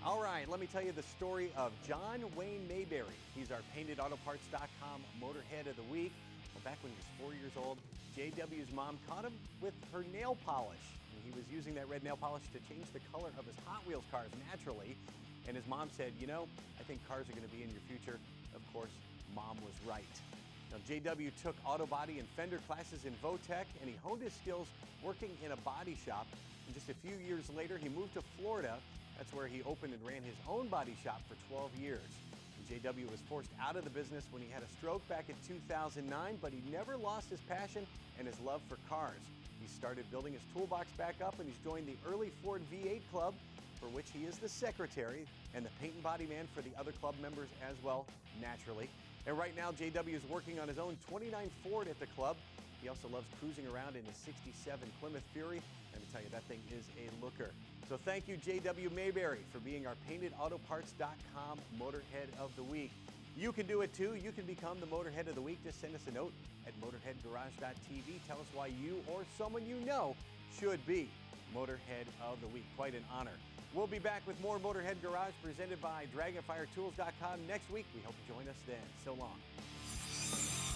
All right, let me tell you the story of John Wayne Mayberry. He's our PaintedAutoParts.com Motorhead of the Week. Well, back when he was 4 years old, JW's mom caught him with her nail polish. And he was using that red nail polish to change the color of his Hot Wheels cars naturally. And his mom said, you know, I think cars are going to be in your future. Of course, mom was right. Now, JW took auto body and fender classes in Votech, and he honed his skills working in a body shop. And just a few years later, he moved to Florida. That's where he opened and ran his own body shop for 12 years. And JW was forced out of the business when he had a stroke back in 2009, but he never lost his passion and his love for cars. He started building his toolbox back up, and he's joined the early Ford V8 Club, for which he is the secretary and the paint and body man for the other club members as well, naturally. And right now, JW is working on his own 29 Ford at the club. He also loves cruising around in his 67 Plymouth Fury. Let me tell you, that thing is a looker. So thank you, JW Mayberry, for being our PaintedAutoParts.com Motorhead of the Week. You can do it too. You can become the Motorhead of the Week. Just send us a note at motorheadgarage.tv. Tell us why you or someone you know should be Motorhead of the Week. Quite an honor. We'll be back with more Motorhead Garage presented by DragonfireTools.com next week. We hope you join us then. So long.